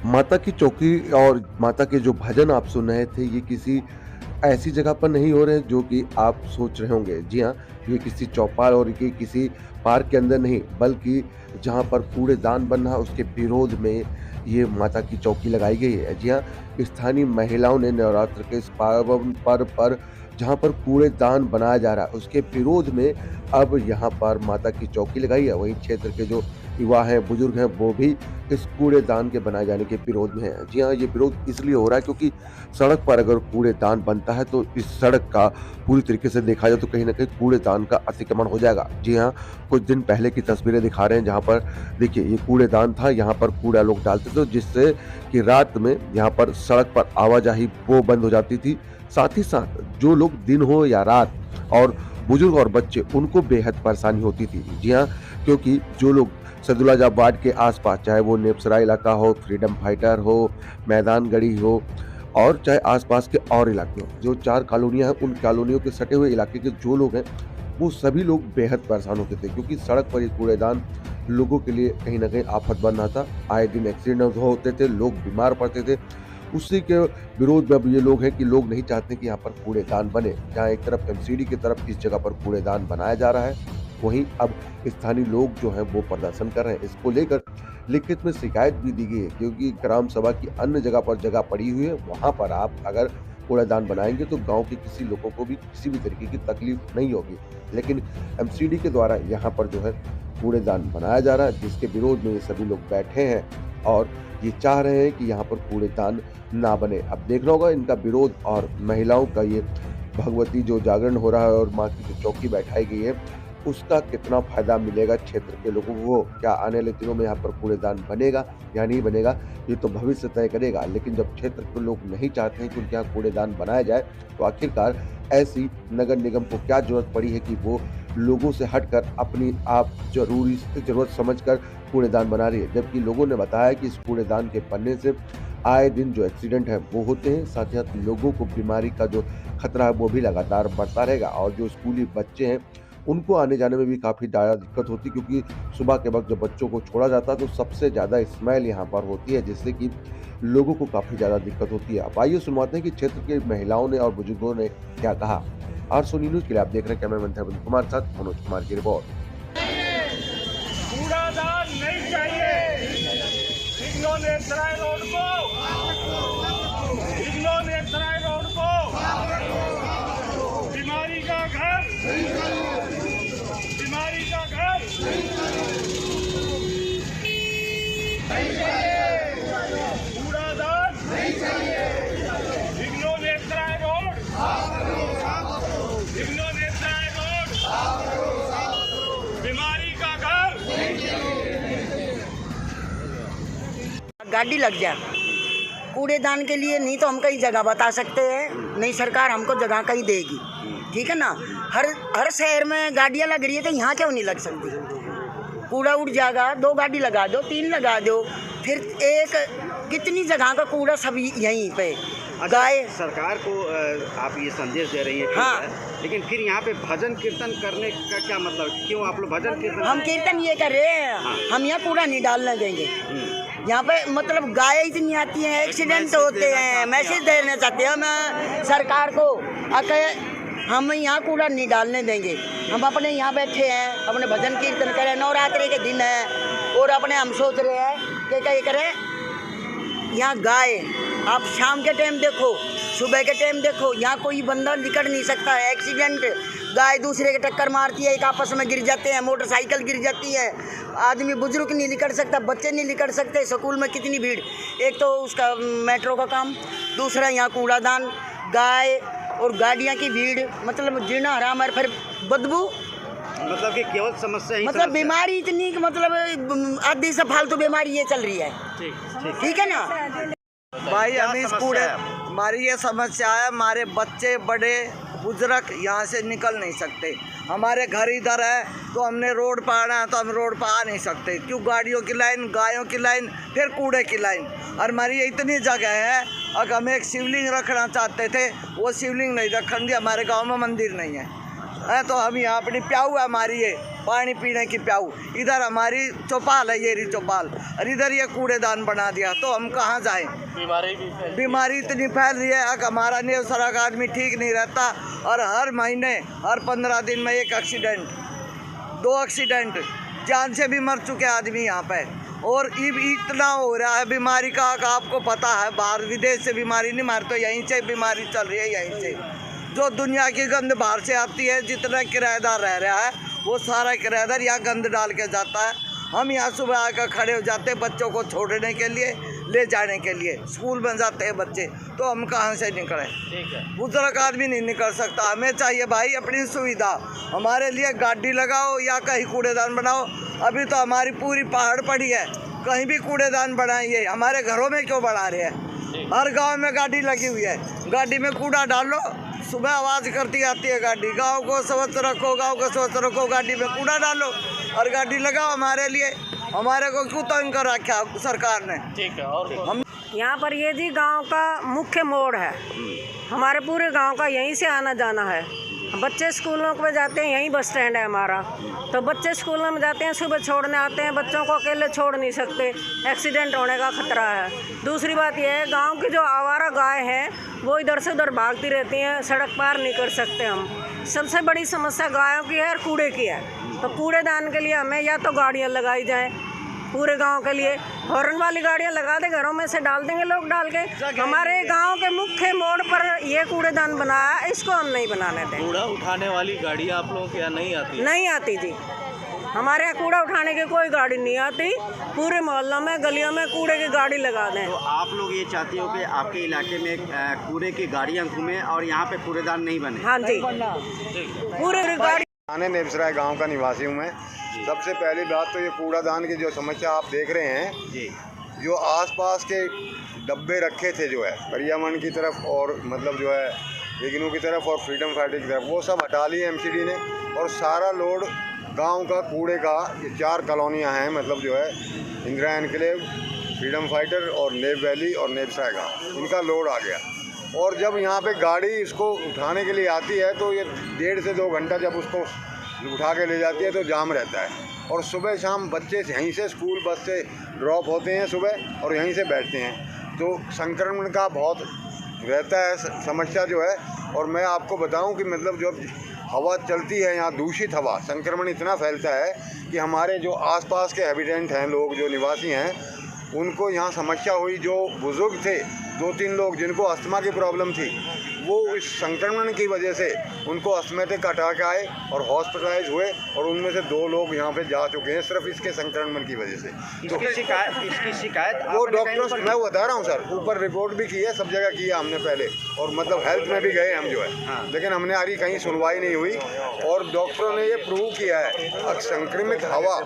माता की चौकी और माता के जो भजन आप सुन रहे थे, ये किसी ऐसी जगह पर नहीं हो रहे हैं जो कि आप सोच रहे होंगे। जी हाँ, ये किसी चौपाल और ये किसी पार्क के अंदर नहीं, बल्कि जहाँ पर कूड़ेदान बन रहा है उसके विरोध में ये माता की चौकी लगाई गई है। जी हाँ, स्थानीय महिलाओं ने नवरात्र के इस पावन पर्व पर जहाँ पर कूड़ेदान बनाया जा रहा है, उसके विरोध में अब यहाँ पर माता की चौकी लगाई है। वहीं क्षेत्र के जो युवा हैं, बुजुर्ग हैं, वो भी इस कूड़ेदान के बनाए जाने के विरोध में हैं। जी हाँ, ये विरोध इसलिए हो रहा है क्योंकि सड़क पर अगर कूड़ेदान बनता है तो इस सड़क का पूरी तरीके से देखा जाए तो कहीं न कहीं कूड़ेदान का अतिक्रमण हो जाएगा। जी हाँ, कुछ दिन पहले की तस्वीरें दिखा रहे हैं जहाँ पर देखिए ये कूड़ेदान था, यहाँ पर कूड़ा लोग डालते थे जिससे कि रात में यहाँ पर सड़क पर आवाजाही वो बंद हो जाती थी। साथ ही साथ जो लोग दिन हो या रात और बुजुर्ग और बच्चे उनको बेहद परेशानी होती थी। जी हाँ, क्योंकि जो लोग सदुलाजाब वार्ड के आस-पास चाहे वो नेपसरा इलाका हो, फ्रीडम फाइटर हो, मैदान गढ़ी हो और चाहे आस-पास के और इलाके हों, जो 4 कॉलोनियाँ हैं उन कॉलोनियों के सटे हुए इलाके के जो लोग हैं, वो सभी लोग बेहद परेशान होते थे क्योंकि सड़क पर ये कूड़ेदान लोगों के लिए कहीं न कहीं आफ़त बन रहा था। आए दिन एक्सीडेंट होते थे, लोग बीमार पड़ते थे। उसी के विरोध में अब ये लोग हैं कि लोग नहीं चाहते कि यहाँ पर कूड़ेदान बने। जहाँ एक तरफ एमसीडी की तरफ इस जगह पर कूड़ेदान बनाया जा रहा है, वहीं अब स्थानीय लोग जो हैं वो प्रदर्शन कर रहे हैं। इसको लेकर लिखित में शिकायत भी दी गई है क्योंकि ग्राम सभा की अन्य जगह पर जगह पड़ी हुई है, वहाँ पर आप अगर कूड़ेदान बनाएँगे तो गाँव के किसी लोगों को भी किसी भी तरीके की तकलीफ नहीं होगी। लेकिन एमसीडी के द्वारा यहाँ पर जो है कूड़ेदान बनाया जा रहा है जिसके विरोध में ये सभी लोग बैठे हैं और ये चाह रहे हैं कि यहाँ पर कूड़ेदान ना बने। अब देखना होगा इनका विरोध और महिलाओं का ये भगवती जो जागरण हो रहा है और माँ की जो चौकी बैठाई गई है, उसका कितना फ़ायदा मिलेगा क्षेत्र के लोगों को? क्या आने वाले दिनों में यहाँ पर कूड़ेदान बनेगा या नहीं बनेगा, ये तो भविष्य तय करेगा। लेकिन जब क्षेत्र के लोग नहीं चाहते हैं कि उनके यहाँ कूड़ेदान बनाया जाए, तो आखिरकार ऐसी नगर निगम को क्या ज़रूरत पड़ी है कि वो लोगों से हटकर अपनी आप ज़रूरत समझकर कूड़ेदान बना रही है। जबकि लोगों ने बताया कि इस कूड़ेदान के बनने से आए दिन जो एक्सीडेंट है वो होते हैं, साथ ही साथ लोगों को बीमारी का जो खतरा है वो भी लगातार बढ़ता रहेगा और जो स्कूली बच्चे हैं उनको आने-जाने में भी काफ़ी ज़्यादा दिक्कत होती है क्योंकि सुबह के वक़्त जब बच्चों को छोड़ा जाता है तो सबसे ज़्यादा स्मेल यहाँ पर होती है जिससे कि लोगों को काफ़ी ज़्यादा दिक्कत होती है। अब आइए सुनवाते हैं कि क्षेत्र के महिलाओं ने और बुजुर्गों ने क्या कहा। आरसोनी न्यूज़ के लिए आप देख रहे हैं कैमरामैन धर्मेंद्र कुमार के साथ मनोज कुमार की रिपोर्ट। कूड़ादान नहीं चाहिए। इन्होंने सराय रोड को बीमारी का घर कूड़ादान नहीं चाहिए। इन्होंने सराय रोड बीमारी का घर। गाड़ी लग जाए कूड़ेदान के लिए, नहीं तो हम कई जगह बता सकते हैं, नहीं सरकार हमको जगह कहीं देगी, ठीक है ना। हर शहर में गाड़ियाँ लग रही है तो यहाँ क्यों नहीं लग सकती? कूड़ा उड़ जाएगा, 2 गाड़ी लगा दो, 3 लगा दो, फिर एक कितनी जगह का कूड़ा सब यहीं पे गाय। सरकार को आप ये संदेश दे रही हैं, हाँ, लेकिन फिर यहाँ पे भजन कीर्तन करने का क्या मतलब? क्यों आप लोग भजन कीर्तन? हम कीर्तन ये कर रहे हैं, हाँ। हम यहाँ कूड़ा नहीं डालने देंगे। यहाँ पे मतलब गाय इतनी आती हैं, एक्सीडेंट होते हैं, मैसेज देना चाहते हैं हम सरकार को, हम यहाँ कूड़ा नहीं डालने देंगे। हम अपने यहाँ बैठे हैं, अपने भजन कीर्तन करें, नवरात्रि के दिन है और अपने हम सोच रहे हैं कि क्या करें। यहाँ गाय आप शाम के टाइम देखो, सुबह के टाइम देखो, यहाँ कोई बंदा निकल नहीं सकता है। एक्सीडेंट, गाय दूसरे के टक्कर मारती है, एक आपस में गिर जाते हैं, मोटरसाइकिल गिर जाती है, आदमी बुजुर्ग नहीं निकल सकता, बच्चे नहीं निकल सकते, स्कूल में कितनी भीड़। एक तो उसका मेट्रो का काम, दूसरा यहाँ कूड़ादान, गाय और गाड़ियाँ की भीड़, मतलब जीना हराम है, फिर बदबू, मतलब कि केवल समस्या ही मतलब बीमारी इतनी कि मतलब आधी से फालतू बीमारी ये चल रही है। ठीक है ना भाई, हम इस कूड़े, हमारी ये समस्या है, हमारे बच्चे बड़े बुजुर्ग यहाँ से निकल नहीं सकते। हमारे घर इधर है तो हमने रोड पर आना है तो हम रोड पर आ नहीं सकते, क्यों? गाड़ियों की लाइन, गायों की लाइन, फिर कूड़े की लाइन। और हमारी इतनी जगह है, अगर हम एक शिवलिंग रखना चाहते थे वो शिवलिंग नहीं रखने दिया, हमारे गांव में मंदिर नहीं है, तो हम यहाँ अपनी प्याऊ है हमारी ये, पानी पीने की प्याऊ। इधर हमारी चौपाल है, ये रही चौपाल, और इधर ये कूड़ेदान बना दिया, तो हम कहाँ जाएं? बीमारी इतनी फैल रही है। हमारा नेवसरा का आदमी ठीक नहीं रहता, और हर महीने हर 15 दिन में एक एक्सीडेंट, 2 एक्सीडेंट, जान से भी मर चुके आदमी यहाँ पे। और इतना हो रहा है बीमारी का, आपको पता है, बाहर विदेश से बीमारी नहीं मारते, तो यहीं से बीमारी चल रही है। यहीं से जो दुनिया की गंद बाहर से आती है, जितना किराएदार रह रहा है वो सारा किराएदार यहाँ गंद डाल के जाता है। हम यहाँ सुबह आकर खड़े हो जाते हैं बच्चों को छोड़ने के लिए, ले जाने के लिए, स्कूल में जाते हैं बच्चे, तो हम कहाँ से निकलें? बुजुर्ग आदमी नहीं निकल सकता। हमें चाहिए भाई अपनी सुविधा, हमारे लिए गाड़ी लगाओ या कहीं कूड़ेदान बनाओ। अभी तो हमारी पूरी पहाड़ पड़ी है, कहीं भी कूड़ेदान बनाइए, हमारे घरों में क्यों बना रहे हैं? हर गांव में गाड़ी लगी हुई है, गाड़ी में कूड़ा डालो, सुबह आवाज़ करती आती है गाड़ी, गांव को स्वच्छ रखो, गांव को स्वच्छ रखो, गाड़ी में कूड़ा डालो और गाड़ी लगाओ हमारे लिए। हमारे को क्यों तंग कर रखा सरकार ने? ठीक है। और हम यहाँ पर ये जी गांव का मुख्य मोड़ है, हमारे पूरे गांव का यहीं से आना जाना है। बच्चे स्कूलों में जाते हैं, यहीं बस स्टैंड है हमारा, तो बच्चे स्कूलों में जाते हैं, सुबह छोड़ने आते हैं, बच्चों को अकेले छोड़ नहीं सकते, एक्सीडेंट होने का खतरा है। दूसरी बात यह है, गांव की जो आवारा गाय हैं वो इधर से उधर भागती रहती हैं, सड़क पार नहीं कर सकते हम। सबसे बड़ी समस्या गायों की है और कूड़े की है, तो कूड़ेदान के लिए हमें या तो गाड़ियाँ लगाई जाएँ पूरे गांव के लिए, हॉर्न वाली गाड़ियां लगा दे, घरों में से डाल देंगे लोग डाल के। हमारे गांव के मुख्य मोड़ पर ये कूड़ेदान बनाया, इसको हम नहीं बनाने देंगे। कूड़ा उठाने वाली गाड़ी आप लोगों के यहाँ नहीं आती? नहीं आती जी, हमारे यहाँ कूड़ा उठाने की कोई गाड़ी नहीं आती। पूरे मोहल्लों में गलियों में कूड़े की गाड़ी लगा दें। तो आप लोग ये चाहते हो कि आपके इलाके में कूड़े की गाड़ियाँ घूमें और यहाँ पे कूड़ेदान नहीं बने? हाँ जी, पूरे गाड़ी। थाने नेवसराय गांव का निवासी हूं मैं। सबसे पहली बात तो ये कूड़ादान की जो समस्या आप देख रहे हैं जी, जो आसपास के डब्बे रखे थे जो है पर्यावरण की तरफ और मतलब जो है विघ्नों की तरफ और फ्रीडम फाइटर की तरफ, वो सब हटा लिए एमसीडी ने, और सारा लोड गांव का कूड़े का, ये 4 कॉलोनियाँ हैं मतलब जो है इंदिरा एनक्लेव, फ्रीडम फाइटर और नेव वैली और नेवसराय गाँव, इनका लोड आ गया। और जब यहाँ पे गाड़ी इसको उठाने के लिए आती है तो ये 1.5 से 2 घंटा जब उसको उठा के ले जाती है तो जाम रहता है। और सुबह शाम बच्चे यहीं से स्कूल बस से ड्रॉप होते हैं सुबह और यहीं से बैठते हैं, तो संक्रमण का बहुत रहता है समस्या जो है। और मैं आपको बताऊं कि मतलब जो हवा चलती है यहाँ, दूषित हवा, संक्रमण इतना फैलता है कि हमारे जो आसपास के हैबिटेंट हैं, लोग जो निवासी हैं, उनको यहाँ समस्या हुई। जो बुज़ुर्ग थे 2-3 लोग जिनको अस्थमा की प्रॉब्लम थी, वो इस संक्रमण की वजह से उनको अस्थमेटिक अटैक आए और हॉस्पिटलाइज हुए, और उनमें से 2 लोग यहाँ पे जा चुके हैं सिर्फ इसके संक्रमण की वजह से। इसकी शिकायत वो डॉक्टर्स, मैं बता रहा हूँ सर, ऊपर रिपोर्ट भी की है, सब जगह की है हमने पहले, और मतलब हेल्थ में भी गए हम जो है, लेकिन हमने आरी कहीं सुनवाई नहीं हुई। और डॉक्टरों ने ये प्रूव किया है कि संक्रमित हवा,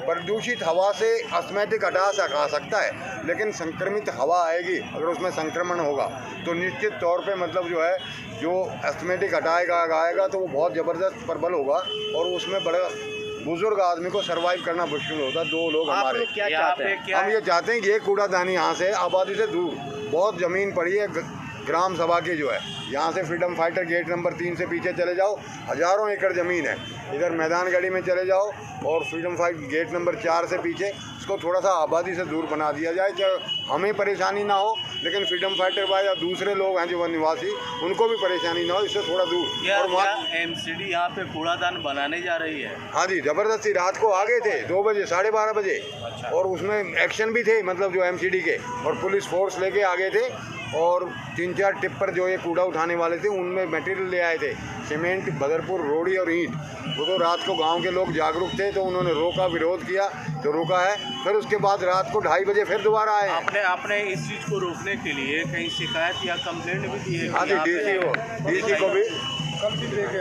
प्रदूषित हवा से अस्थमेटिक अटैक आ सकता है, लेकिन संक्रमित हवा आएगी, अगर उसमें संक्रमण होगा तो निश्चित तौर पे मतलब जो है जो एस्थमेटिक अटैक आएगा तो वो बहुत ज़बरदस्त प्रबल होगा, और उसमें बड़ा बुजुर्ग आदमी को सर्वाइव करना मुश्किल होता है। 2 लोग हमारे क्या चाहते हैं? हम ये चाहते हैं कि ये कूड़ादानी यहाँ से आबादी से दूर, बहुत ज़मीन पड़ी है ग्राम सभा की जो है, यहाँ से फ्रीडम फाइटर गेट नंबर 3 से पीछे चले जाओ, हज़ारों एकड़ ज़मीन है, इधर मैदान गढ़ी में चले जाओ, और फ्रीडम फाइटर गेट नंबर 4 से पीछे इसको थोड़ा सा आबादी से दूर बना दिया जाए, जो हमें परेशानी ना हो, लेकिन फ्रीडम फाइटर भाई या दूसरे लोग हैं जो निवासी, उनको भी परेशानी ना हो, इससे थोड़ा दूर। और वहाँ एमसीडी यहाँ पे कूड़ादान बनाने जा रही है? हाँ जी, ज़बरदस्ती रात को आ गए थे 2 बजे, 12:30 बजे, और उसमें एक्शन भी थे मतलब जो एमसीडी के, और पुलिस फोर्स लेके आ गए थे, और 3-4 टिप्पर जो ये कूड़ा उठाने वाले थे उनमें मटेरियल ले आए थे, सीमेंट, बदरपुर, रोड़ी और ईंट। वो तो रात को गांव के लोग जागरूक थे तो उन्होंने रोका, विरोध किया तो रोका है। फिर उसके बाद रात को 2:30 बजे फिर दोबारा आए। आपने इस चीज़ को रोकने के लिए कहीं शिकायत या कंप्लेंट भी दी है? हाँ जी,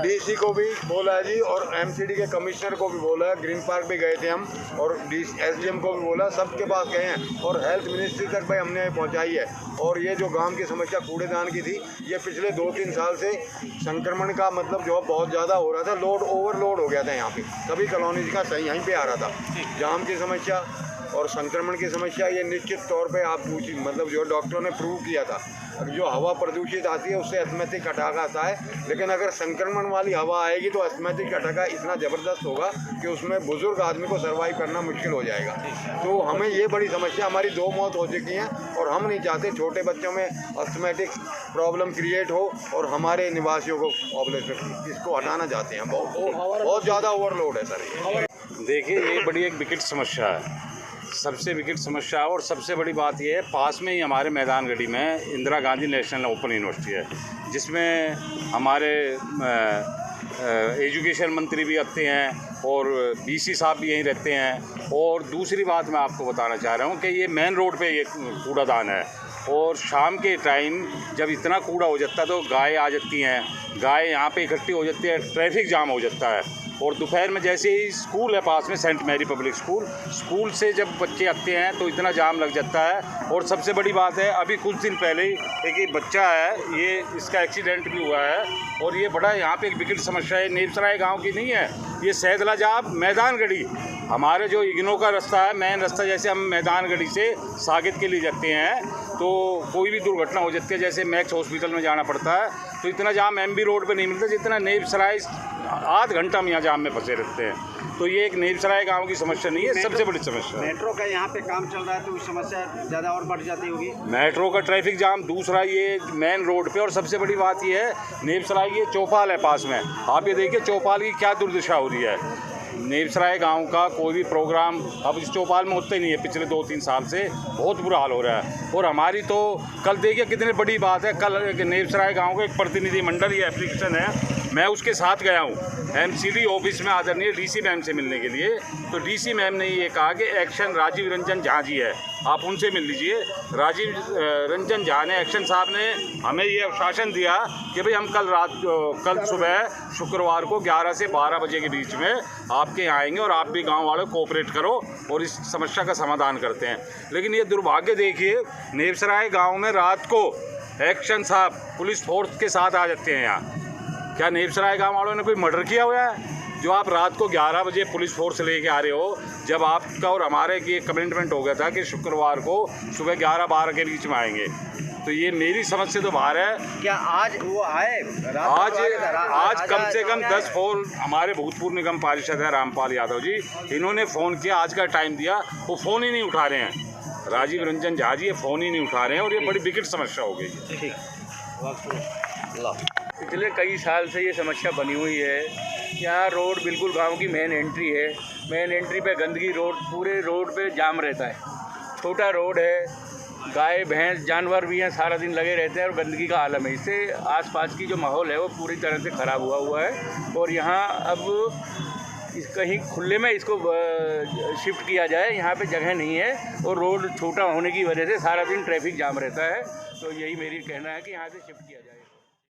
डीसी को भी बोला है जी, और एमसीडी के कमिश्नर को भी बोला है, ग्रीन पार्क भी गए थे हम, और एसडीएम को भी बोला, सबके पास गए हैं, और हेल्थ मिनिस्ट्री तक भाई हमने पहुंचाई है। और ये जो गांव की समस्या कूड़ेदान की थी, ये पिछले 2-3 साल से संक्रमण का मतलब जो बहुत ज़्यादा हो रहा था, लोड ओवरलोड हो गया था यहाँ पे, सभी कॉलोनीज का सही यहीं पे आ रहा था। जाम की समस्या और संक्रमण की समस्या, ये निश्चित तौर पे आप पूछिए मतलब जो डॉक्टरों ने प्रूव किया था जो हवा प्रदूषित आती है उससे एस्थमेटिक अटैक आता है। लेकिन अगर संक्रमण वाली हवा आएगी तो एस्थमेटिक अटैक इतना ज़बरदस्त होगा कि उसमें बुजुर्ग आदमी को सर्वाइव करना मुश्किल हो जाएगा। तो हमें ये बड़ी समस्या, हमारी 2 मौत हो चुकी हैं और हम नहीं चाहते छोटे बच्चों में एस्थमेटिक प्रॉब्लम क्रिएट हो और हमारे निवासियों को इसको हटाना चाहते हैं। बहुत ज़्यादा ओवरलोड है सर। देखिए, ये बड़ी एक विकट समस्या है, सबसे विकट समस्या है। और सबसे बड़ी बात ये है, पास में ही हमारे मैदानगढ़ी में Indira Gandhi national open university है, जिसमें हमारे एजुकेशन मंत्री भी आते हैं और बीसी साहब भी यहीं रहते हैं। और दूसरी बात मैं आपको बताना चाह रहा हूँ कि ये मेन रोड पे ये कूड़ादान है और शाम के टाइम जब इतना कूड़ा हो जाता है तो गाय आ जाती हैं, गाय यहाँ पे इकट्ठी हो जाती है, ट्रैफिक जाम हो जाता है। और दोपहर में जैसे ही स्कूल है पास में, सेंट मैरी पब्लिक स्कूल से जब बच्चे आते हैं तो इतना जाम लग जाता है। और सबसे बड़ी बात है, अभी कुछ दिन पहले ही एक बच्चा है, ये इसका एक्सीडेंट भी हुआ है। और ये बड़ा यहाँ पे एक विकट समस्या है, नेपसराय गांव की नहीं है, ये सैदलाजाब मैदानगढ़ी हमारे जो इग्नो का रास्ता है, मेन रास्ता। जैसे हम मैदानगढ़ी से सागित के लिए जाते हैं तो कोई भी दुर्घटना हो जाती है, जैसे मैक्स हॉस्पिटल में जाना पड़ता है, तो इतना जाम एमबी रोड पे नहीं मिलता जितना नेपसराय। आध घंटा हम यहाँ जाम में फंसे रहते हैं। तो ये एक नेपसराय गांव की समस्या नहीं है, सबसे बड़ी समस्या है। मेट्रो का यहाँ पे काम चल रहा है तो समस्या ज़्यादा और बढ़ जाती होगी। मेट्रो का ट्रैफिक जाम, दूसरा ये मेन रोड पे। और सबसे बड़ी बात ये है, नेपसराय ये चौपाल है पास में, आप ये देखिए चौपाल की क्या दुर्दशा हो रही है। नेपसराय गांव का कोई भी प्रोग्राम अब इस चौपाल में होता ही नहीं है, पिछले 2-3 साल से बहुत बुरा हाल हो रहा है। और हमारी तो कल देखिए कितनी बड़ी बात है, कल नेपसराय गांव का एक प्रतिनिधिमंडल, ये एप्लीकेशन है, मैं उसके साथ गया हूँ एमसीडी ऑफिस में आदरणीय डीसी मैम से मिलने के लिए। तो डीसी मैम ने ये कहा कि एक्शन राजीव रंजन झा जी है, आप उनसे मिल लीजिए। राजीव रंजन झा ने, एक्शन साहब ने हमें ये आश्वासन दिया कि भाई हम कल सुबह शुक्रवार को 11 से 12 बजे के बीच में आपके यहाँ आएंगे और आप भी गांव वालों को कोऑपरेट करो और इस समस्या का समाधान करते हैं। लेकिन ये दुर्भाग्य देखिए, नेपसराय गाँव में रात को एक्शन साहब पुलिस फोर्स के साथ आ जाते हैं यहाँ। क्या नेपसराय गाँव वालों ने कोई मर्डर किया हुआ है जो आप रात को 11 बजे पुलिस फोर्स लेके आ रहे हो, जब आपका और हमारे की कमिटमेंट हो गया था कि शुक्रवार को सुबह 11-12 के बीच में आएंगे। तो ये मेरी समझ से तो बाहर है। क्या आज वो आए? आज कम से कम 10 फोन हमारे भूतपूर्व निगम पार्षद है रामपाल यादव जी, इन्होंने फ़ोन किया, आज का टाइम दिया, वो फ़ोन ही नहीं उठा रहे हैं। राजीव रंजन झा जी ये फ़ोन ही नहीं उठा रहे हैं और ये बड़ी विकट समस्या हो गई। ठीक, पिछले कई साल से ये समस्या बनी हुई है। यहाँ रोड बिल्कुल गांव की मेन एंट्री है, मेन एंट्री पे गंदगी, रोड पूरे रोड पे जाम रहता है। छोटा रोड है, गाय भैंस जानवर भी हैं, सारा दिन लगे रहते हैं और गंदगी का आलम है। इससे आसपास की जो माहौल है वो पूरी तरह से ख़राब हुआ है। और यहाँ अब कहीं खुले में इसको शिफ्ट किया जाए, यहाँ पे जगह नहीं है और रोड छोटा होने की वजह से सारा दिन ट्रैफिक जाम रहता है। तो यही मेरी कहना है कि यहाँ से शिफ्ट किया जाए।